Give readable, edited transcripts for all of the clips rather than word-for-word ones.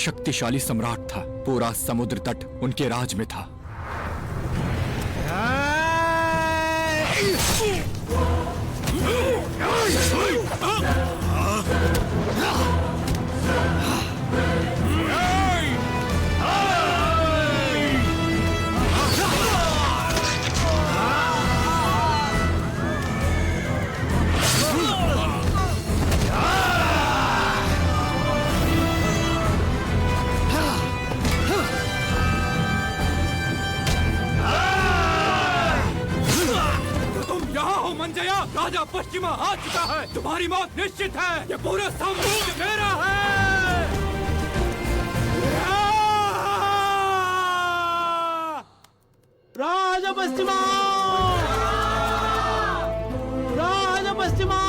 शक्तिशाली सम्राट था। पूरा समुद्र तट उनके राज में था। मंजया, राजा पश्चिमा आ चुका है। तुम्हारी मौत निश्चित है। ये पूरा साम्राज्य मेरा है। राजा पश्चिमा, राजा पश्चिमा,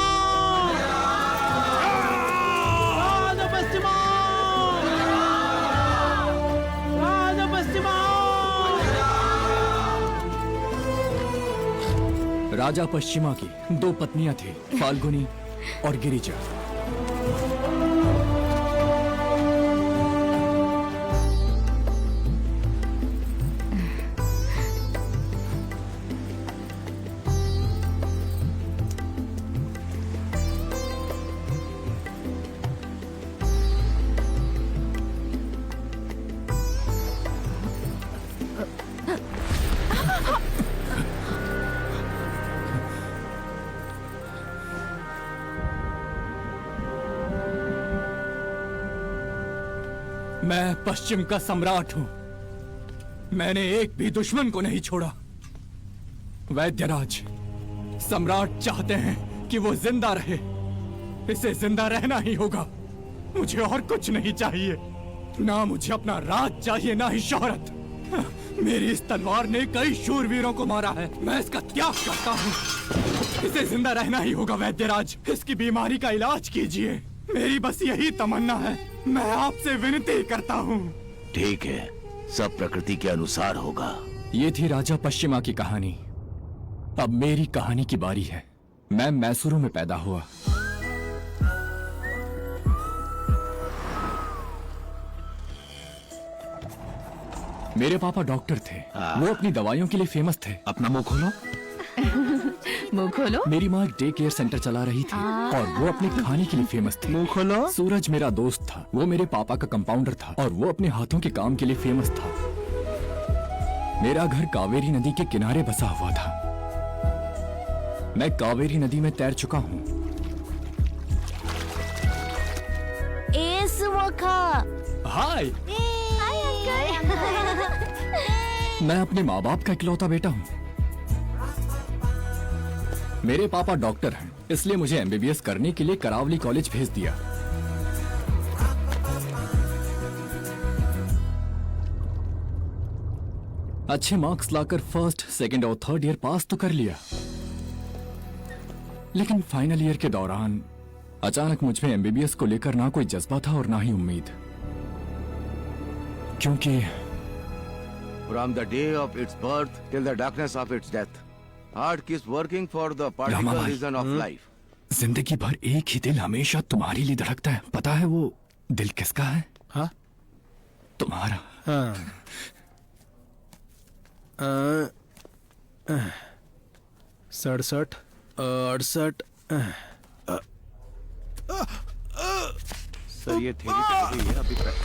राजा पश्चिमा, राजा पश्चिमा। राजा पश्चिमा की 2 पत्नियां थी, फाल्गुनी और गिरिजा। मैं पश्चिम का सम्राट हूं। मैंने एक भी दुश्मन को नहीं छोड़ा। वैद्यराज, सम्राट चाहते हैं कि वो जिंदा रहे। इसे जिंदा रहना ही होगा। मुझे और कुछ नहीं चाहिए। ना मुझे अपना राज चाहिए, ना ही शोहरत। मेरी इस तलवार ने कई शूरवीरों को मारा है। मैं इसका त्याग करता हूं। इसे जिंदा रहना ही होगा वैद्यराज। इसकी बीमारी का इलाज कीजिए। मेरी बस यही तमन्ना है। मैं आपसे विनती करता हूँ। ठीक है, सब प्रकृति के अनुसार होगा। ये थी राजा पश्चिमा की कहानी। अब मेरी कहानी की बारी है। मैं मैसूरू में पैदा हुआ। मेरे पापा डॉक्टर थे। वो अपनी दवाइयों के लिए फेमस थे। अपना मुंह खोलो। मुंह खोलो। मेरी माँ एक डे केयर सेंटर चला रही थी और वो अपने खाने के लिए फेमस थी। मुंह खोलो। सूरज मेरा दोस्त था। वो मेरे पापा का कंपाउंडर था और वो अपने हाथों के काम के लिए फेमस था। मेरा घर कावेरी नदी के किनारे बसा हुआ था। मैं कावेरी नदी में तैर चुका हूँ। हाय, मैं अपने माँ बाप का इकलौता बेटा हूँ। मेरे पापा डॉक्टर हैं, इसलिए मुझे एमबीबीएस करने के लिए करावली कॉलेज भेज दिया। अच्छे मार्क्स लाकर फर्स्ट, सेकंड और थर्ड ईयर पास तो कर लिया, लेकिन फाइनल ईयर के दौरान अचानक मुझ में एमबीबीएस को लेकर ना कोई जज्बा था और ना ही उम्मीद, क्योंकि From the day of its birth till the darkness of its death, heart keeps working for the particular reason of life. जिंदगी भर एक ही दिल हमेशा तुम्हारे लिए धड़कता है। पता है वो दिल किसका है? हाँ? तुम्हारा। हाँ। 67, 68। सर ये थेरी चल गई है अभी तक।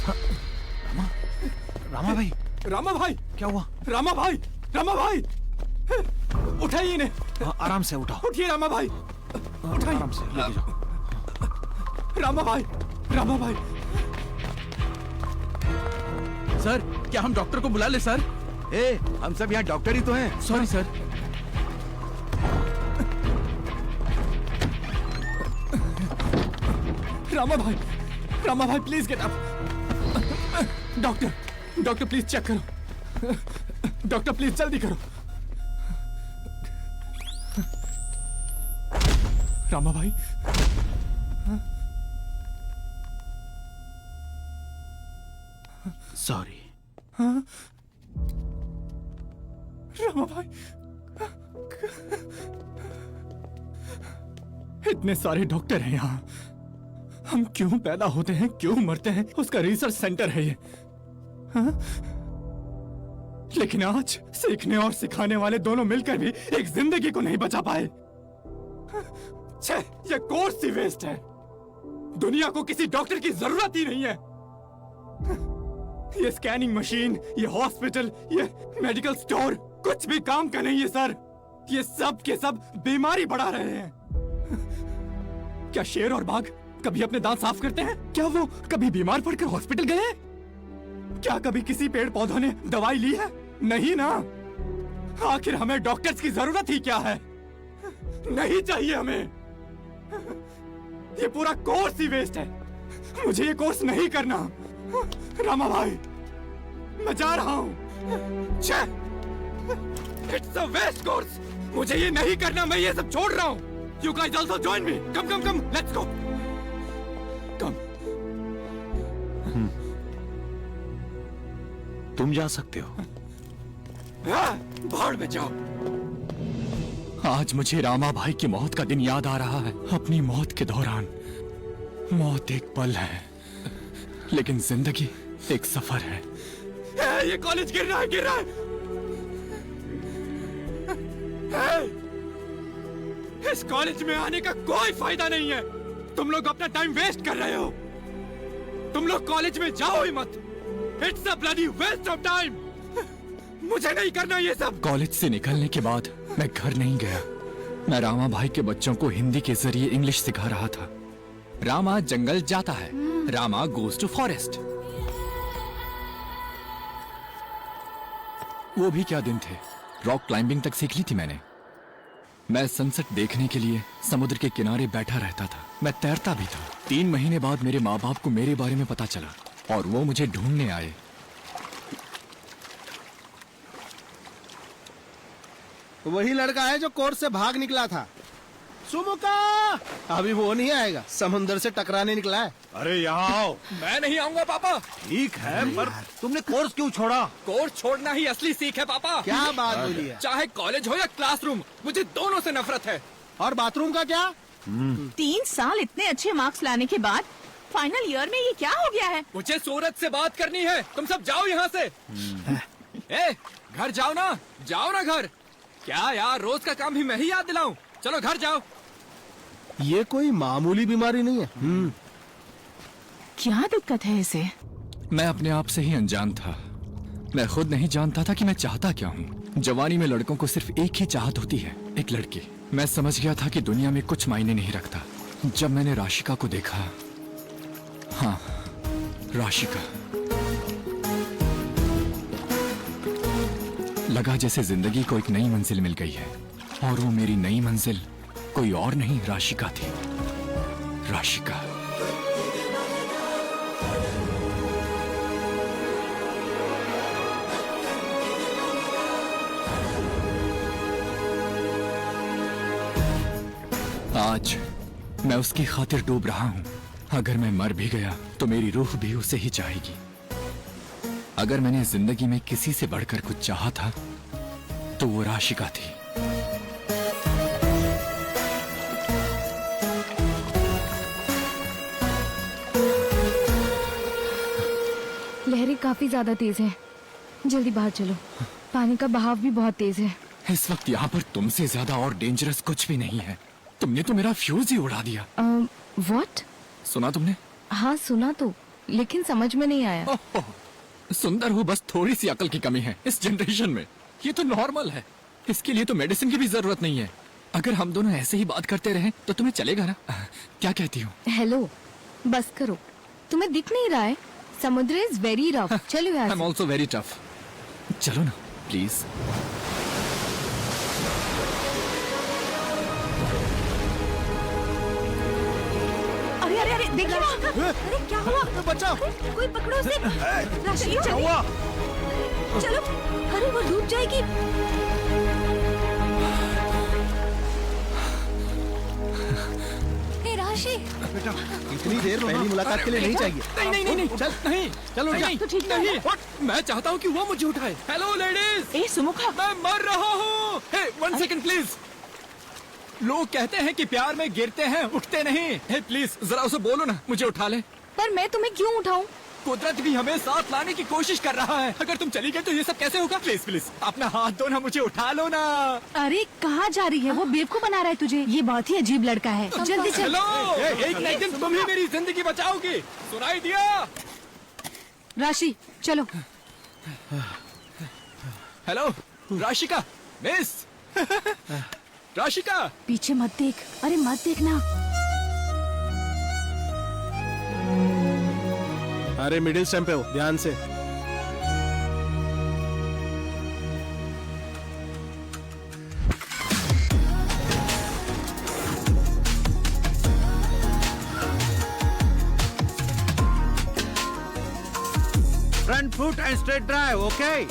रामा भाई, रामा भाई, क्या हुआ? रामा भाई, रामा भाई, उठाइए इन्हें। आराम से उठाओ। उठिए रामा भाई, उठाइए। आराम से लेके जाओ। रामा भाई, रामा भाई। सर, क्या हम डॉक्टर को बुला ले सर? ए, हम सब यहाँ डॉक्टर ही तो हैं। Sorry sir. रामा भाई please get up. Doctor, doctor please check करो। डॉक्टर प्लीज जल्दी करो। रामा भाई, सॉरी। रामा भाई, इतने सारे डॉक्टर हैं यहाँ, हम क्यों पैदा होते हैं, क्यों मरते हैं, उसका रिसर्च सेंटर है ये। हाँ? लेकिन आज सीखने और सिखाने वाले दोनों मिलकर भी एक जिंदगी को नहीं बचा पाए। छे, ये कोर्स ही वेस्ट है। दुनिया को किसी डॉक्टर की जरूरत ही नहीं है। ये स्कैनिंग मशीन, ये हॉस्पिटल, ये मेडिकल स्टोर कुछ भी काम का नहीं है सर। ये सब के सब बीमारी बढ़ा रहे हैं। क्या शेर और बाघ कभी अपने दांत साफ करते हैं? क्या वो कभी बीमार पड़कर हॉस्पिटल गए हैं? क्या कभी किसी पेड़ पौधों ने दवाई ली है? नहीं ना। आखिर हमें डॉक्टर्स की जरूरत ही क्या है? नहीं चाहिए हमें। ये पूरा कोर्स ही वेस्ट है। मुझे ये कोर्स नहीं करना। रामा भाई, मैं जा रहा हूं। It's a waste course. मुझे ये नहीं करना। मैं ये सब छोड़ रहा हूं। You guys also join me. Come, let's go. Come. तुम जा सकते हो। भाड़ में जाओ। आज मुझे रामा भाई की मौत का दिन याद आ रहा है। अपनी मौत के दौरान मौत एक पल है, लेकिन जिंदगी एक सफर है। ये कॉलेज गिर रहा है। इस कॉलेज में आने का कोई फायदा नहीं है। तुम लोग अपना टाइम वेस्ट कर रहे हो। तुम लोग कॉलेज में जाओ ही मत। It's a bloody waste of time. मुझे नहीं करना ये सब। कॉलेज से निकलने के बाद मैं घर नहीं गया। मैं रामा भाई के बच्चों को हिंदी के जरिए इंग्लिश सिखा रहा था। रामा जंगल जाता है, रामा गोज टू फॉरेस्ट। वो भी क्या दिन थे। रॉक क्लाइंबिंग तक सीख ली थी मैंने। मैं सनसेट देखने के लिए समुद्र के किनारे बैठा रहता था। मैं तैरता भी था। 3 महीने बाद मेरे माँ बाप को मेरे बारे में पता चला और वो मुझे ढूंढने आए। वही लड़का है जो कोर्स से भाग निकला था। सुमुका अभी वो नहीं आएगा, समुंदर से टकराने निकला है। अरे यहाँ आओ। मैं नहीं आऊंगा पापा। ठीक है, पर तुमने कोर्स क्यों छोड़ा? कोर्स छोड़ना ही असली सीख है पापा। क्या बात बोली है? चाहे कॉलेज हो या क्लासरूम, मुझे दोनों से नफरत है। और बाथरूम का क्या? 3 साल इतने अच्छे मार्क्स लाने के बाद फाइनल ईयर में ये क्या हो गया है? मुझे सूरज से बात करनी है। तुम सब जाओ यहाँ से। ए, घर जाओ ना घर। क्या यार, रोज का काम भी मैं ही याद दिलाऊं? चलो घर जाओ। ये कोई मामूली बीमारी नहीं है। क्या दिक्कत है इसे? मैं अपने आप से ही अनजान था। मैं खुद नहीं जानता था कि मैं चाहता क्या हूँ। जवानी में लड़कों को सिर्फ एक ही चाहत होती है, एक लड़की। मैं समझ गया था कि दुनिया में कुछ मायने नहीं रखता। जब मैंने राशिका को देखा, हाँ, राशिका, लगा जैसे जिंदगी को एक नई मंजिल मिल गई है। और वो मेरी नई मंजिल कोई और नहीं, राशिका थी। राशिका। आज मैं उसकी खातिर डूब रहा हूं। अगर मैं मर भी गया तो मेरी रूह भी उसे ही चाहेगी। अगर मैंने जिंदगी में किसी से बढ़कर कुछ चाहा था तो वो राशिका थी। लहरें काफी ज्यादा तेज हैं। जल्दी बाहर चलो, पानी का बहाव भी बहुत तेज है। इस वक्त यहाँ पर तुमसे ज्यादा और डेंजरस कुछ भी नहीं है। तुमने तो मेरा फ्यूज ही उड़ा दिया। व्हाट? सुना तुमने? हाँ सुना तो, लेकिन समझ में नहीं आया। ओह, सुंदर हूँ, बस थोड़ी सी अकल की कमी है इस जनरेशन में। ये तो नॉर्मल है। इसके लिए तो मेडिसिन की भी जरूरत नहीं है। अगर हम दोनों ऐसे ही बात करते रहे तो तुम्हें चलेगा ना? क्या कहती हो? हेलो, बस करो। तुम्हें दिख नहीं रहा है? समुद्र इज वेरी रफ। चलो यार। I am also very tough. चलो ना प्लीज। अरे अरे अरे, देखिए वहाँ। अरे क्या हुआ? बचाओ। अरे, कोई पकड़ो उसे। राशि, चलिए। चलो, अरे वो डूब जाएगी। हे राशि, बेटा इतनी देर पहली मुलाकात के लिए नहीं चाहिए। नहीं चल नहीं चलो नहीं, तो ठीक नहीं। मैं चाहता हूँ कि वो मुझे उठाए। हेलो लेडीज, ए सुमुखा, मैं मर रहा हूँ। हे 1 सेकंड प्लीज। लोग कहते हैं कि प्यार में गिरते हैं उठते नहीं। हे प्लीज जरा उसे बोलो ना मुझे उठा ले। पर मैं तुम्हें क्यों उठाऊं? कुदरत भी हमें साथ लाने की कोशिश कर रहा है। अगर तुम चली गई तो ये सब कैसे होगा? प्लीज प्लीज अपना हाथ दो ना, मुझे उठा लो ना। अरे कहाँ जा रही है वो? बेवकूफ बना रहा है तुझे। ये बहुत ही अजीब लड़का है। जल्दी चल। हेलो, एक न एक दिन तुम ही मेरी जिंदगी बचाओगी। सुनाई दिया? राशि चलो। Hello Rashika, miss Rashika. पीछे मत देख। अरे मत देखना। अरे मिडिल स्टैंड पे हो, ध्यान से। Front foot and straight drive, okay?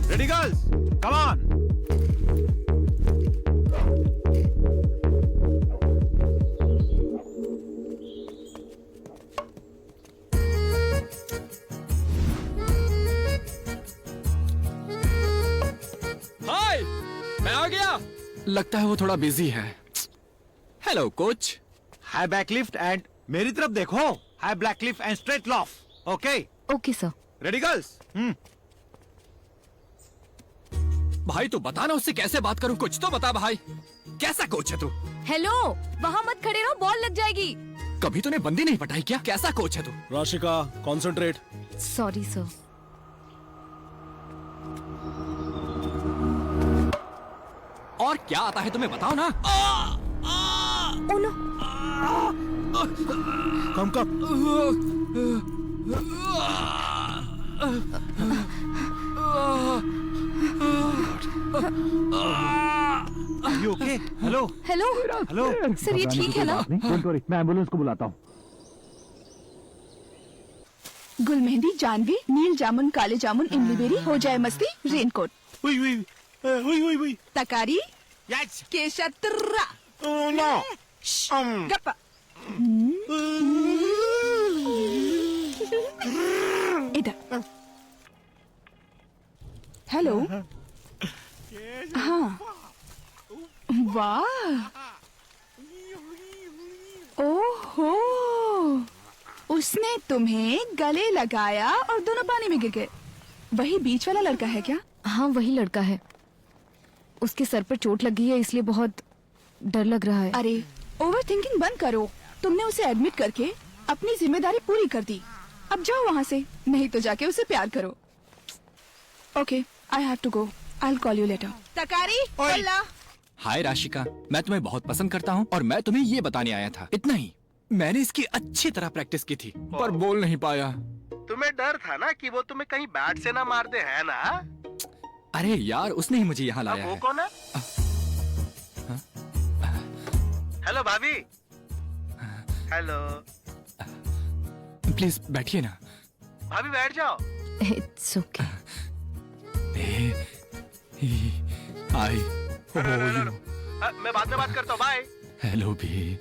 Ready, girls? Come on. हाय, मैं आ गया। लगता है वो थोड़ा बिजी है। Hello coach. High back lift and मेरी तरफ देखो। High back lift and straight loft, okay? Okay sir. Ready, girls? भाई तू बता ना उससे कैसे बात करूं, कुछ तो बता भाई। कैसा कोच है तू? हेलो, वहाँ मत खड़े रहो, बॉल लग जाएगी। कभी तूने बंदी नहीं पटाई क्या? कैसा कोच है तू? राशिका, कॉन्सेंट्रेट। Sorry sir. और क्या आता है तुम्हें बताओ ना। Oh no. Come come. You okay? Hello? Hello Hello? Sir, ये ठीक है ना? मैं एम्बुलेंस को बुलाता हूँ। गुल मेहंदी, जानवी, नील जामुन, काले जामुन, इमली बेरी, हो जाए मस्ती, रेनकोट, तकारी, Yes. केशत्रा, No. गप्पा। इधर। हेलो। हाँ। वाह। ओहो, उसने तुम्हें गले लगाया और दोनों पानी में गिर गए। वही बीच वाला लड़का है क्या? हाँ वही लड़का है। उसके सर पर चोट लगी है इसलिए बहुत डर लग रहा है। अरे ओवर थिंकिंग बंद करो। तुमने उसे एडमिट करके अपनी जिम्मेदारी पूरी कर दी। अब जाओ वहाँ से, नहीं तो जाके उसे प्यार करो। Okay, I have to go. I will call you later. तकारी, अल्लाह। हाय राशिका, मैं तुम्हें बहुत पसंद करता हूँ और मैं तुम्हें ये बताने आया था, इतना ही। मैंने इसकी अच्छी तरह प्रैक्टिस की थी पर बोल नहीं पाया। तुम्हें डर था ना कि वो तुम्हें कहीं बैट से ना मार दे, है ना? अरे यार, उसने ही मुझे यहाँ लाया वो है। कौन है? हेलो भाभी। हेलो प्लीज बैठिए ना। भाभी, बैठ जाओ। It's okay. हाय। मैं बाद में बात करता हूँ, बाय। हेलो भी।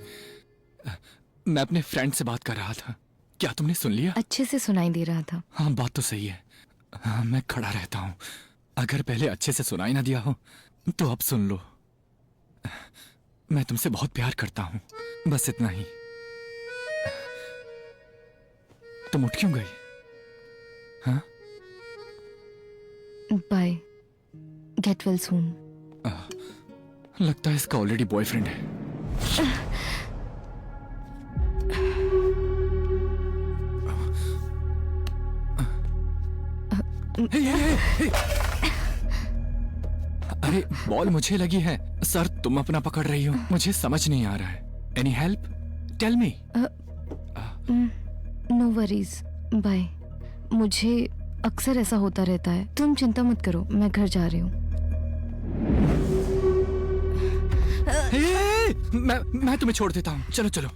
मैं अपने फ्रेंड से बात कर रहा था। क्या तुमने सुन लिया? अच्छे से सुनाई दे रहा था। हाँ बात तो सही है। हाँ मैं खड़ा रहता हूँ। अगर पहले अच्छे से सुनाई ना दिया हो तो अब सुन लो। मैं तुमसे बहुत प्यार करता हूँ, बस इतना ही। तुम उठ क्यों गई? हाँ? Bye, get well soon. लगता है इसका ऑलरेडी बॉयफ्रेंड है। अरे बॉल मुझे लगी है। सर तुम अपना पकड़ रही हो, मुझे समझ नहीं आ रहा है। Any help? Tell me. No worries, bye. मुझे अक्सर ऐसा होता रहता है। तुम चिंता मत करो, मैं घर जा रही हूँ। मैं तुम्हें छोड़ देता हूँ। चलो चलो।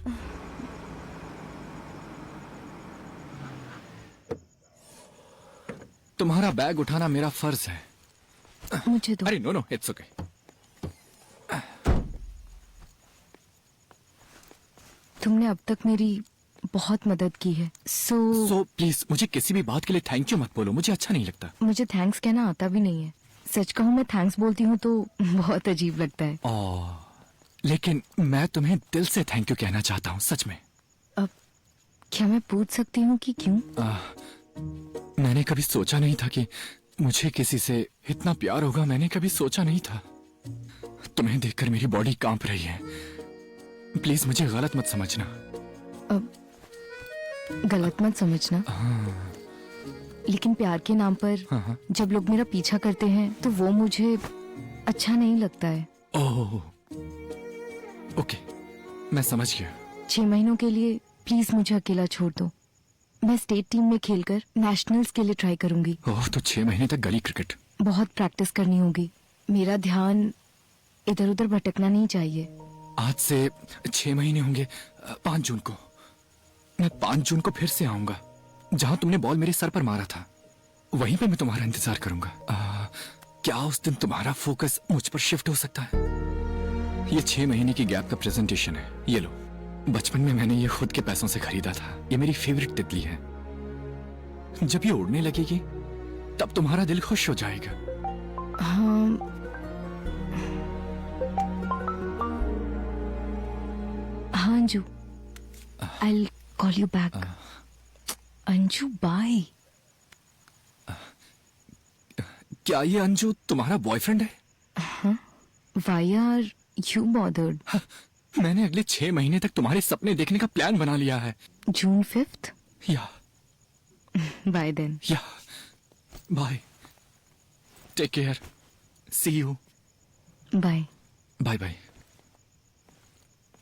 तुम्हारा बैग उठाना मेरा फर्ज है। मुझे दो। अरे नो नो, इट्स ओके। तुमने अब तक मेरी बहुत मदद की है। सो प्लीज मुझे किसी भी बात के लिए थैंक यू मत बोलो, मुझे अच्छा नहीं लगता। मुझे थैंक्स कहना आता भी नहीं है। सच कहूँ मैं थैंक्स बोलती हूँ तो बहुत अजीब लगता है। लेकिन मैं तुम्हें दिल से थैंक यू कहना चाहता हूँ, सच में। अब क्या मैं पूछ सकती हूँ कि क्यों? मैंने कभी सोचा नहीं था कि मुझे किसी से इतना प्यार होगा। मैंने कभी सोचा नहीं था। तुम्हें देखकर मेरी बॉडी कांप रही है। प्लीज मुझे गलत मत समझना। गलत मत समझना। लेकिन प्यार के नाम पर जब लोग मेरा पीछा करते हैं तो वो मुझे अच्छा नहीं लगता है। ओह, ओके, मैं समझ गया। 6 महीनों के लिए प्लीज मुझे अकेला छोड़ दो। मैं स्टेट टीम में खेलकर नेशनल्स के लिए ट्राई करूंगी। ओह, तो 6 महीने तक गली क्रिकेट। बहुत प्रैक्टिस करनी होगी। मेरा ध्यान इधर उधर भटकना नहीं चाहिए। आज से 6 महीने होंगे। 5 जून को मैं 5 जून को फिर से आऊंगा। जहां तुमने बॉल मेरे सर पर मारा था वहीं पे मैं तुम्हारा इंतजार करूंगा। क्या उस दिन तुम्हारा फोकस मुझ पर शिफ्ट हो सकता है? ये 6 महीने की गैप का प्रेजेंटेशन है। ये लो, बचपन में मैंने ये खुद के पैसों से खरीदा था। ये मेरी फेवरेट तितली है। जब ये उड़ने लगेगी तब तुम्हारा दिल खुश हो जाएगा। हाँ Anju, I'll call you back. Anju bye. क्या ये अंजू तुम्हारा बॉयफ्रेंड है? Why are you bothered? मैंने अगले 6 महीने तक तुम्हारे सपने देखने का प्लान बना लिया है। June 5th? या Bye then. या bye, take care, see you, Bye. Bye bye.